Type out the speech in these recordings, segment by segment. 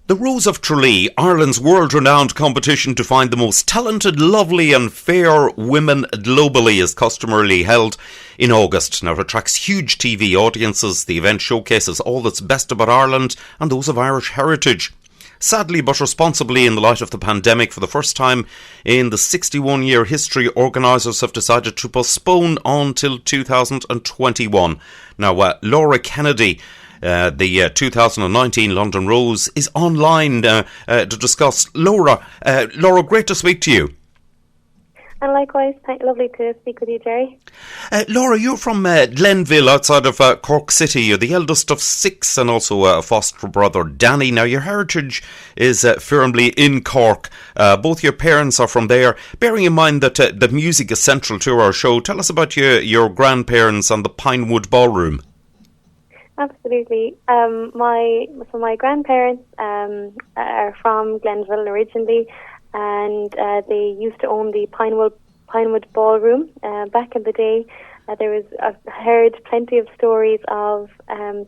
The Rose of Tralee, Ireland's world-renowned competition to find the most talented, lovely and fair women globally, is customarily held in August. Now, it attracts huge TV audiences. The event showcases all that's best about Ireland and those of Irish heritage. Sadly but responsibly, in the light of the pandemic, for the first time in the 61-year history, organisers have decided to postpone until 2021. Now, Laura Kennedy, the 2019 London Rose, is online to discuss. Laura, great to speak to you. And likewise, lovely to speak with you, Jerry. Laura, you're from Glenville, outside of Cork City. You're the eldest of six and also a foster brother, Danny. Now, your heritage is firmly in Cork. Both your parents are from there. Bearing in mind that the music is central to our show, tell us about your grandparents and the Pinewood Ballroom. Absolutely. My grandparents are from Glenville originally, and they used to own the Pinewood Ballroom back in the day. I've heard plenty of stories of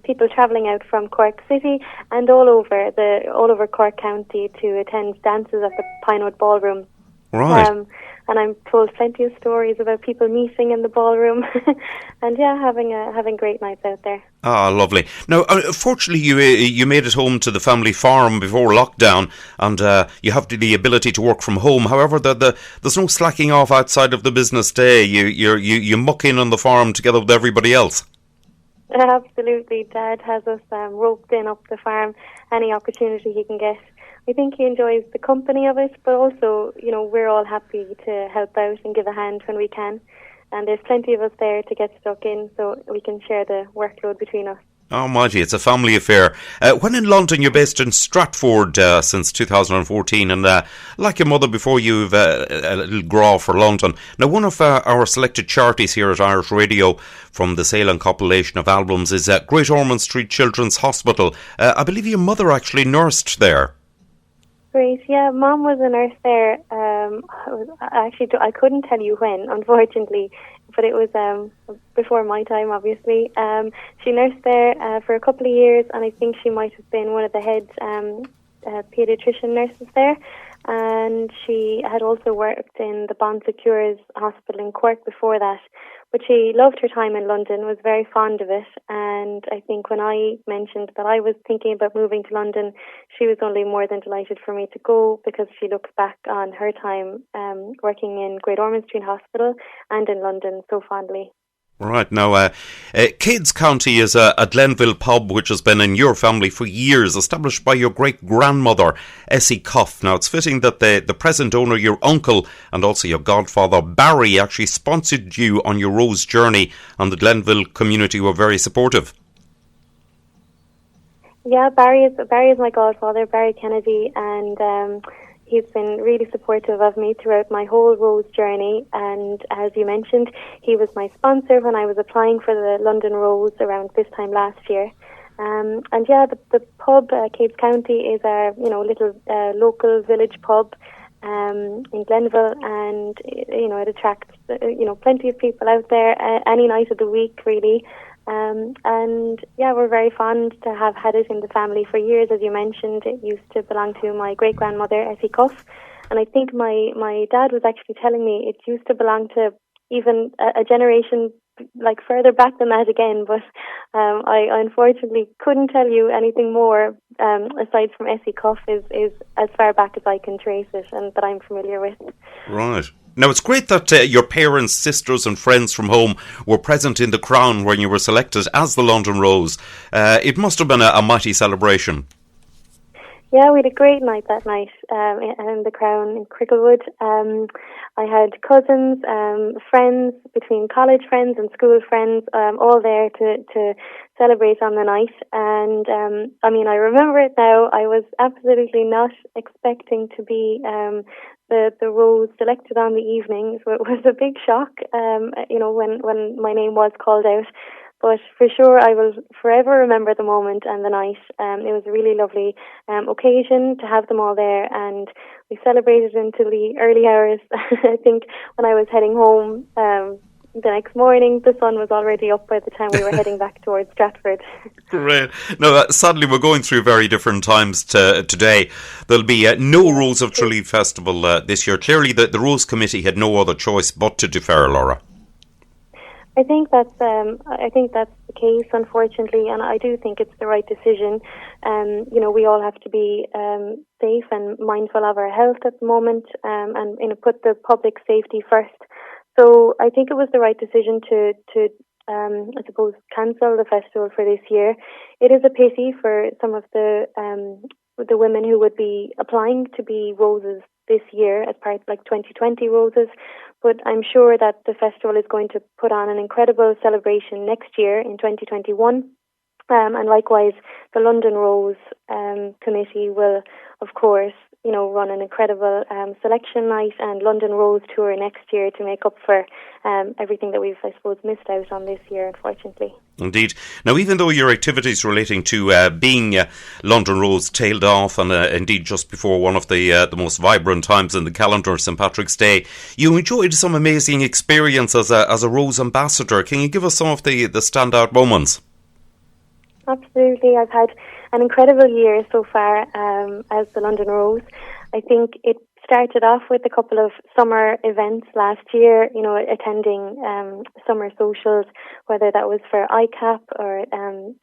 people travelling out from Cork City and all over Cork County to attend dances at the Pinewood Ballroom. Right. And I'm told plenty of stories about people meeting in the ballroom, and having great nights out there. Ah, lovely. Now, fortunately, you made it home to the family farm before lockdown, and you have the ability to work from home. However, there's no slacking off outside of the business day. You muck in on the farm together with everybody else. Absolutely, Dad has us roped in up the farm any opportunity he can get. I think he enjoys the company of it, but also, we're all happy to help out and give a hand when we can. And there's plenty of us there to get stuck in, so we can share the workload between us. Oh, mighty, it's a family affair. When in London, you're based in Stratford since 2014, and like your mother before, you've a little graw for London. Now, one of our selected charities here at Irish Radio from the sale and compilation of albums is Great Ormond Street Children's Hospital. I believe your mother actually nursed there. Great, yeah. Mom was a nurse there. I couldn't tell you when, unfortunately, but it was before my time, obviously. She nursed there for a couple of years, and I think she might have been one of the head paediatrician nurses there. And she had also worked in the Bon Secours Hospital in Cork before that. But she loved her time in London, was very fond of it, and I think when I mentioned that I was thinking about moving to London, she was only more than delighted for me to go, because she looks back on her time working in Great Ormond Street Hospital and in London so fondly. Right, now, Kids County is a Glenville pub which has been in your family for years, established by your great-grandmother, Essie Cuff. Now, it's fitting that the present owner, your uncle, and also your godfather, Barry, actually sponsored you on your Rose journey, and the Glenville community were very supportive. Yeah, Barry is my godfather, Barry Kennedy, and he's been really supportive of me throughout my whole Rose journey, and as you mentioned, he was my sponsor when I was applying for the London Rose around this time last year. And yeah, the pub, Caves County, is our little local village pub in Glenville, and it attracts plenty of people out there any night of the week, really. And yeah, we're very fond to have had it in the family for years. As you mentioned, it used to belong to my great-grandmother, Essie Cuff, and I think my dad was actually telling me it used to belong to even a generation like further back than that again, but I unfortunately couldn't tell you anything more aside from Essie Cuff is as far back as I can trace it and that I'm familiar with. Right. Now, it's great that your parents, sisters and friends from home were present in the Crown when you were selected as the London Rose. It must have been a mighty celebration. Yeah, we had a great night that night in the Crown in Cricklewood. I had cousins, friends, between college friends and school friends, all there to celebrate on the night. And I remember it now. I was absolutely not expecting to be the Rose selected on the evening, so it was a big shock. When my name was called out. But for sure, I will forever remember the moment and the night. It was a really lovely occasion to have them all there, and we celebrated until the early hours. I think when I was heading home, the next morning, the sun was already up by the time we were heading back towards Stratford. Great. Now, sadly, we're going through very different times today. There'll be no Rose of Tralee Festival this year. Clearly, the Rose Committee had no other choice but to defer, Laura. I think that's the case, unfortunately, and I do think it's the right decision. We all have to be safe and mindful of our health at the moment, and put the public safety first. So I think it was the right decision to I suppose, cancel the festival for this year. It is a pity for some of the women who would be applying to be roses this year as part like 2020 roses. But I'm sure that the festival is going to put on an incredible celebration next year in 2021. And likewise, the London Rose Committee will, of course, run an incredible selection night and London Rose tour next year to make up for everything that we've, I suppose, missed out on this year, unfortunately. Indeed. Now, even though your activities relating to being London Rose tailed off, and indeed just before one of the most vibrant times in the calendar, St. Patrick's Day, you enjoyed some amazing experience as a Rose ambassador. Can you give us some of the standout moments? Absolutely. I've had an incredible year so far as the London Rose. I think it started off with a couple of summer events last year, attending summer socials, whether that was for ICAP or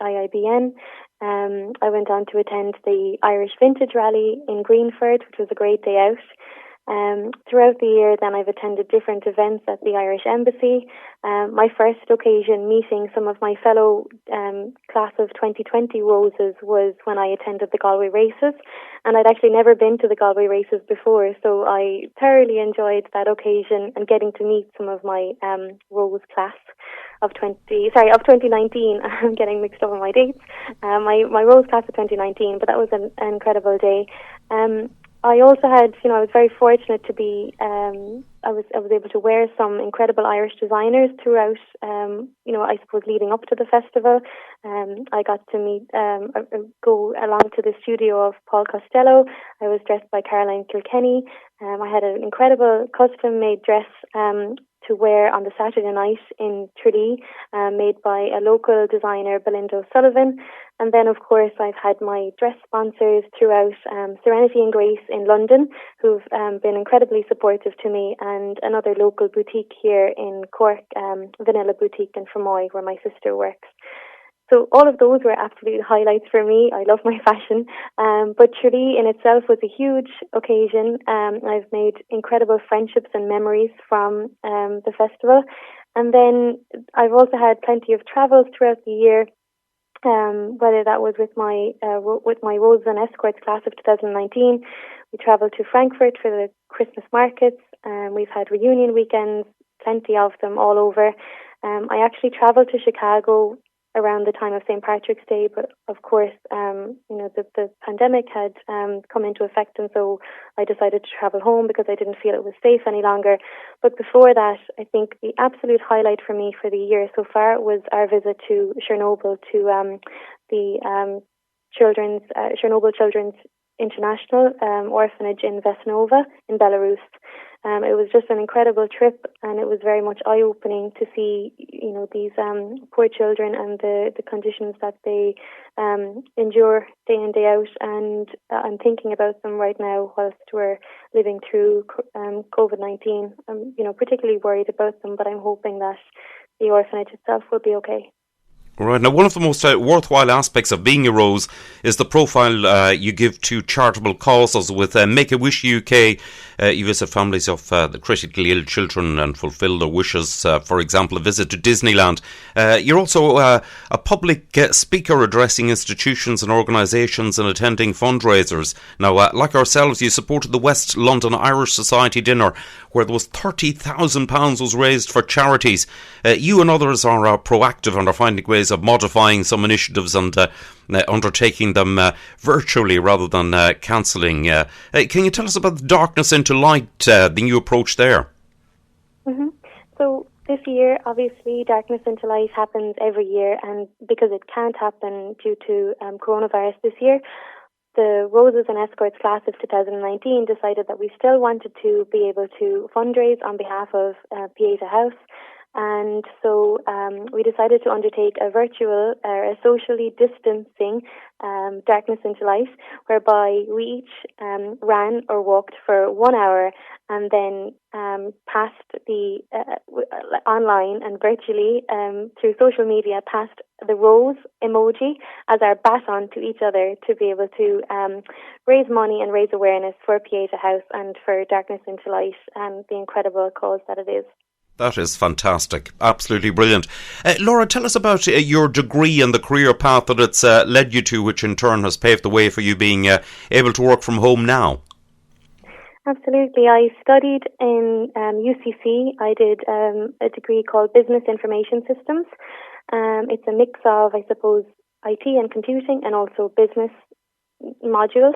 IIBN. I went on to attend the Irish Vintage Rally in Greenford, which was a great day out. Throughout the year, then I've attended different events at the Irish Embassy. My first occasion meeting some of my fellow class of 2020 roses was when I attended the Galway races, and I'd actually never been to the Galway races before, so I thoroughly enjoyed that occasion and getting to meet some of my rose class of 2019. I'm getting mixed up on my dates. My rose class of 2019, but that was an incredible day. I also had, I was very fortunate to be, I was able to wear some incredible Irish designers throughout, I suppose leading up to the festival. I got to meet, go along to the studio of Paul Costello. I was dressed by Caroline Kilkenny. I had an incredible custom-made dress to wear on the Saturday night in Tralee, made by a local designer, Belinda O'Sullivan. And then, of course, I've had my dress sponsors throughout, Serenity and Grace in London, who've been incredibly supportive to me, and another local boutique here in Cork, Vanilla Boutique in Fermoy, where my sister works. So all of those were absolute highlights for me. I love my fashion. But Tralee in itself was a huge occasion. I've made incredible friendships and memories from the festival. And then I've also had plenty of travels throughout the year, whether that was with my Roses and Escorts class of 2019. We travelled to Frankfurt for the Christmas markets. We've had reunion weekends, plenty of them all over. I actually travelled to Chicago around the time of St. Patrick's Day, but of course, the pandemic had come into effect, and so I decided to travel home because I didn't feel it was safe any longer. But before that, I think the absolute highlight for me for the year so far was our visit to Chernobyl, to the Chernobyl Children's International Orphanage in Vesnova in Belarus. It was just an incredible trip, and it was very much eye-opening to see, these poor children and the conditions that they endure day in, day out. And I'm thinking about them right now whilst we're living through COVID-19. I'm, particularly worried about them, but I'm hoping that the orphanage itself will be okay. Right. Now, one of the most worthwhile aspects of being a Rose is the profile you give to charitable causes. With Make-A-Wish UK, you visit families of the critically ill children and fulfil their wishes. For example, a visit to Disneyland. You're also a public speaker addressing institutions and organisations and attending fundraisers. Now, like ourselves, you supported the West London Irish Society dinner, where there was £30,000 was raised for charities. You and others are proactive and are finding ways of modifying some initiatives and undertaking them virtually rather than cancelling. Can you tell us about the Darkness into Light, the new approach there? Mm-hmm. So this year, obviously, Darkness into Light happens every year, and because it can't happen due to coronavirus this year, the Roses and Escorts class of 2019 decided that we still wanted to be able to fundraise on behalf of Pieta House. And so we decided to undertake a virtual or a socially distancing Darkness into Light, whereby we each ran or walked for 1 hour and then passed the online and virtually through social media, passed the rose emoji as our baton to each other to be able to raise money and raise awareness for Pieta House and for Darkness into Light and the incredible cause that it is. That is fantastic. Absolutely brilliant. Laura, tell us about your degree and the career path that it's led you to, which in turn has paved the way for you being able to work from home now. Absolutely. I studied in UCC. I did a degree called Business Information Systems. It's a mix of, I suppose, IT and computing and also business modules.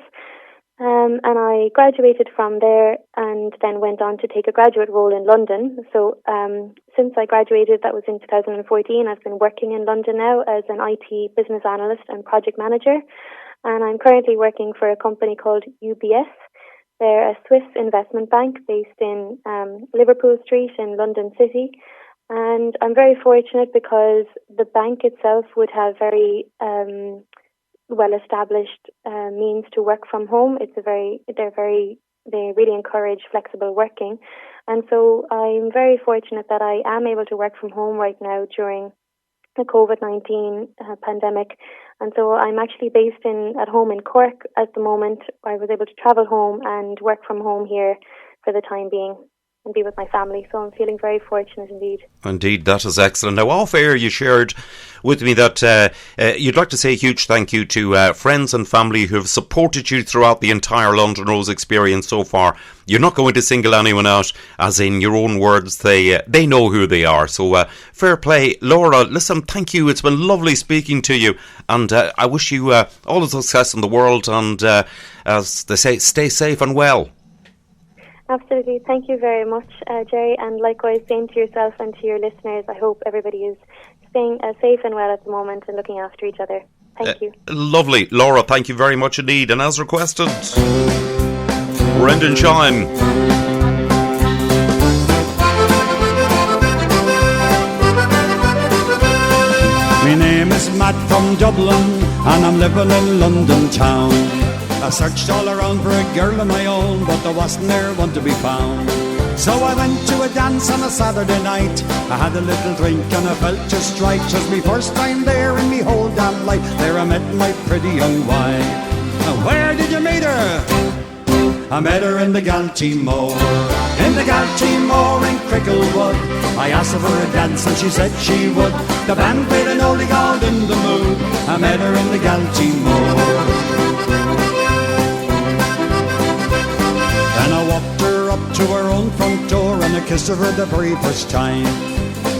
And I graduated from there and then went on to take a graduate role in London. So since I graduated, that was in 2014, I've been working in London now as an IT business analyst and project manager. And I'm currently working for a company called UBS. They're a Swiss investment bank based in Liverpool Street in London City. And I'm very fortunate because the bank itself would have very well-established means to work from home. They really encourage flexible working. And so I'm very fortunate that I am able to work from home right now during the COVID-19 pandemic. And so I'm actually based at home in Cork at the moment. I was able to travel home and work from home here for the time being and be with my family. So I'm feeling very fortunate indeed. Indeed, that is excellent. Now, off air, you shared with me that you'd like to say a huge thank you to friends and family who have supported you throughout the entire London Rose experience so far. You're not going to single anyone out, as in your own words, they know who they are. So fair play. Laura, listen, thank you. It's been lovely speaking to you, and I wish you all the success in the world, and as they say, stay safe and well. Absolutely. Thank you very much, Jerry. And likewise, same to yourself and to your listeners. I hope everybody is staying safe and well at the moment and looking after each other. Thank you. Lovely. Laura, thank you very much indeed. And as requested, Brendan Shine. My name is Matt from Dublin and I'm living in London town. I searched all around for a girl of my own, but there wasn't there one to be found. So I went to a dance on a Saturday night. I had a little drink and I felt just right. 'Twas me first time there in me whole damn life. There I met my pretty young wife. Now where did you meet her? I met her in the Galtymore. In the Galtymore in Cricklewood. I asked her for a dance and she said she would. The band played an oldie called In the Mood. I met her in the Galtymore. And I walked her up to her own front door and I kissed her for the very first time.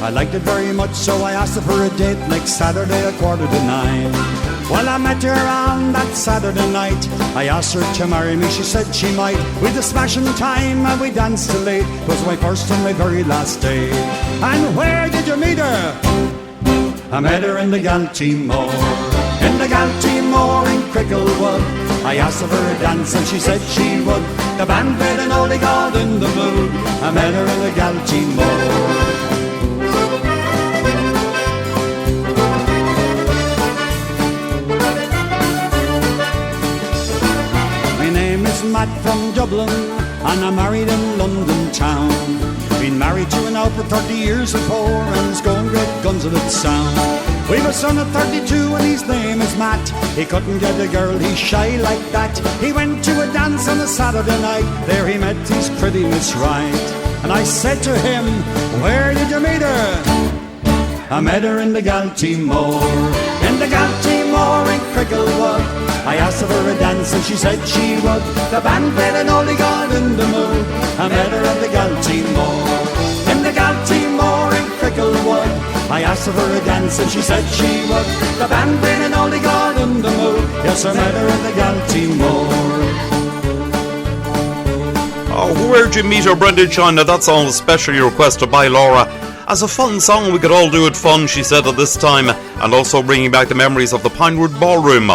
I liked it very much, so I asked her for a date next Saturday at 9:15. Well, I met her on that Saturday night. I asked her to marry me, she said she might. We'd a smashing time and we danced till late. It was my first and my very last day. And where did you meet her? I met her in the Galtymore. In the Galtymore in Cricklewood. I asked her for a dance and she said she would. The band played an oldie called In the Mood. I met her in the Galtymore. Matt from Dublin and I'm married in London town. Been married to her now for 30 years or more, and it's going great guns of its sound. We've a son at 32 and his name is Matt. He couldn't get a girl, he's shy like that. He went to a dance on a Saturday night. There he met his pretty Miss Right. And I said to him, where did you meet her? I met her in the Galtymore. In the Galtymore in Cricklewood. I asked her for a dance and she said she would. The band played an oldie called In the Mood. I met her at the Galtymore. In the Galtymore in Cricklewood. I asked her for a dance and she said she would. The band played an oldie called In the Mood. Yes, I met her at the Galtymore. Oh, where'd you meet her, Brendan Shine? Now that song was specially requested by Laura. As a fun song, we could all do it fun, she said at this time, and also bringing back the memories of the Pinewood Ballroom.